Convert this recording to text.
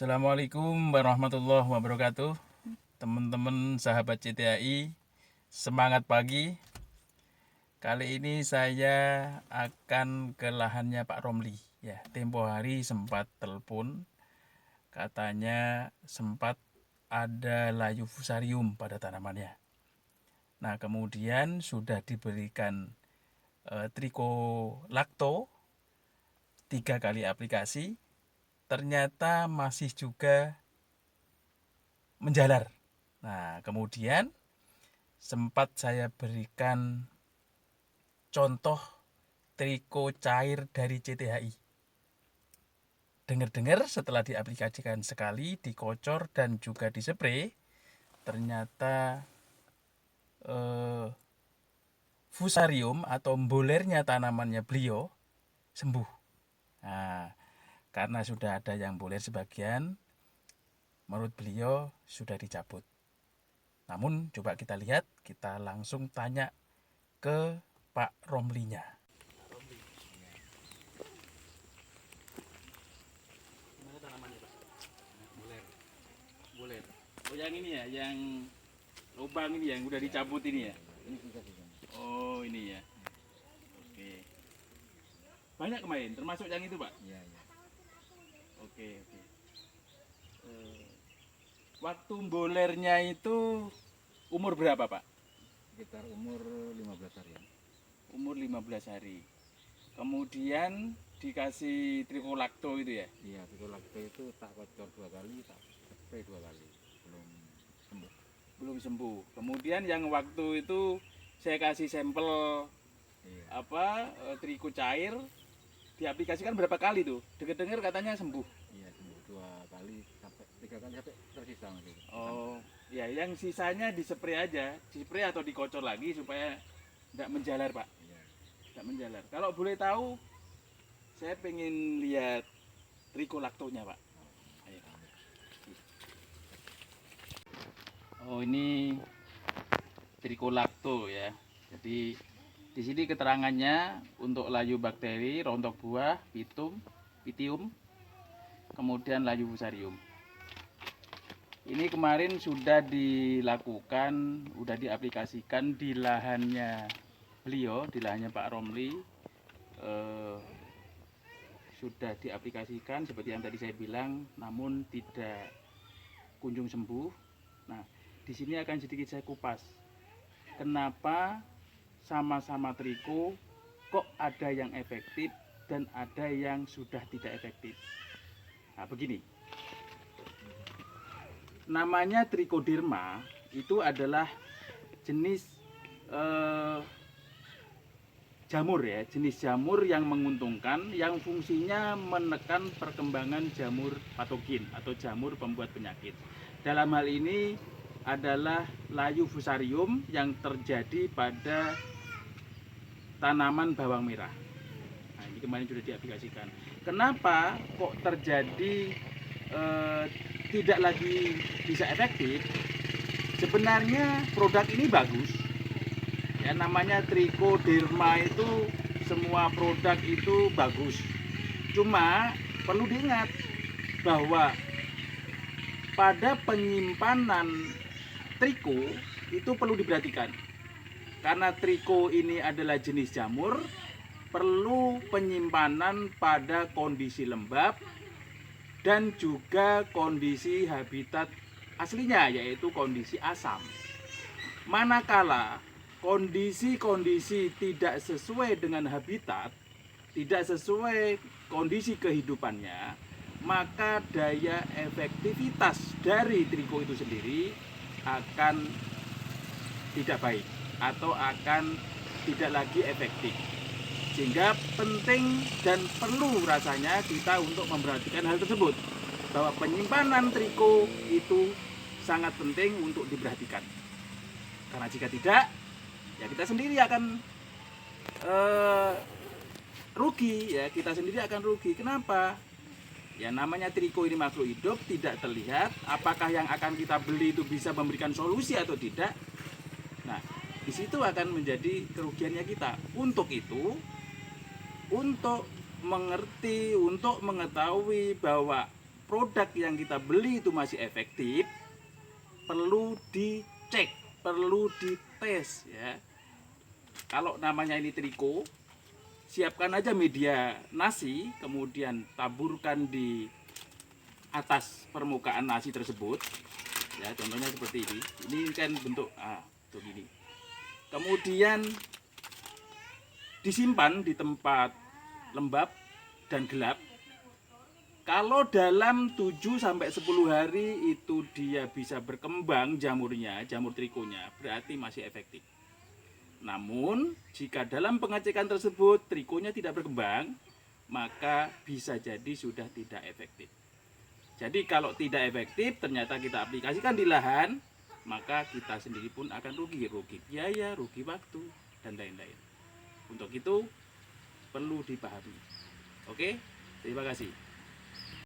Assalamualaikum warahmatullahi wabarakatuh. Teman-teman sahabat CTAI, semangat pagi. Kali ini saya akan ke lahannya Pak Romli. Ya, tempo hari sempat telepon, katanya sempat ada layu fusarium pada tanamannya. Nah, kemudian sudah diberikan trikolakto 3 kali aplikasi, ternyata masih juga menjalar. Nah, kemudian sempat saya berikan contoh triko cair dari CTHI. Dengar-dengar setelah diaplikasikan sekali, dikocor dan juga dispray, ternyata fusarium atau mbolernya tanamannya beliau sembuh. Nah, karena sudah ada yang boler sebagian, menurut beliau sudah dicabut. Namun coba kita lihat, kita langsung tanya ke Pak Romlinya. Mana tanamannya, Pak? Boler. Boler. Oh, yang ini ya, yang lubang ini yang udah dicabut ini ya. Ini sudah di sana. Oh, ini ya. Oke. Banyak kemarin, termasuk yang itu, Pak. Iya, iya. Oke, oke. Waktu bolernya itu umur berapa, Pak? Sekitar umur 15 hari. Umur 15 hari. Kemudian dikasih trikolakto itu ya. Iya, trikolakto itu tak kocor 2 kali, tak spray 2 kali. Belum sembuh. Belum sembuh. Kemudian yang waktu itu saya kasih sampel Iya. triko cair, diaplikasikan berapa kali tuh? Dengar-dengar katanya sembuh. Iya, sembuh 2 kali sampai 3 kali sampai tersisa masih. Oh, ya yang sisanya dispray aja, dispray atau dikocor lagi supaya tidak menjalar, Pak. Iya. Tidak menjalar. Kalau boleh tahu, saya pengen lihat trikolaktonya, Pak. Ayo. Oh, ini trikolakto ya. Jadi di sini keterangannya untuk layu bakteri, rontok buah, pitium, kemudian layu fusarium. Ini kemarin sudah dilakukan, sudah diaplikasikan di lahannya beliau, di lahannya Pak Romli. Sudah diaplikasikan seperti yang tadi saya bilang, namun tidak kunjung sembuh. Nah, di sini akan sedikit saya kupas. Kenapa sama-sama triko kok ada yang efektif dan ada yang sudah tidak efektif? Nah, begini. Namanya trichoderma itu adalah jenis jamur ya, jenis jamur yang menguntungkan, yang fungsinya menekan perkembangan jamur patogen atau jamur pembuat penyakit. Dalam hal ini adalah layu fusarium yang terjadi pada tanaman bawang merah. Nah, ini kemarin sudah diaplikasikan. Kenapa kok terjadi tidak lagi bisa efektif? Sebenarnya produk ini bagus. Ya, namanya trichoderma itu, semua produk itu bagus. Cuma perlu diingat bahwa pada penyimpanan triko itu perlu diperhatikan. Karena triko ini adalah jenis jamur, perlu penyimpanan pada kondisi lembab dan juga kondisi habitat aslinya, yaitu kondisi asam. Manakala kondisi-kondisi tidak sesuai dengan habitat, tidak sesuai kondisi kehidupannya, maka daya efektivitas dari triko itu sendiri akan tidak baik atau akan tidak lagi efektif. Sehingga penting dan perlu rasanya kita untuk memperhatikan hal tersebut, bahwa penyimpanan triko itu sangat penting untuk diperhatikan. Karena jika tidak, ya kita sendiri akan rugi, ya kita sendiri akan rugi. Kenapa? Ya namanya triko ini makhluk hidup, tidak terlihat. Apakah yang akan kita beli itu bisa memberikan solusi atau tidak? Nah, di situ akan menjadi kerugiannya kita. Untuk itu, untuk mengerti, untuk mengetahui bahwa produk yang kita beli itu masih efektif, perlu dicek, perlu dites ya. Kalau namanya ini triko, siapkan aja media nasi, kemudian taburkan di atas permukaan nasi tersebut. Ya, contohnya seperti ini. Ini kan bentuk bentuk ini. Kemudian disimpan di tempat lembab dan gelap. Kalau dalam 7 sampai 10 hari itu dia bisa berkembang jamurnya, jamur trikonya, berarti masih efektif. Namun, jika dalam pengecekan tersebut trikonya tidak berkembang, maka bisa jadi sudah tidak efektif. Jadi kalau tidak efektif ternyata kita aplikasikan di lahan, maka kita sendiri pun akan rugi biaya, rugi waktu, dan lain-lain. Untuk itu perlu dipahami. Oke, terima kasih.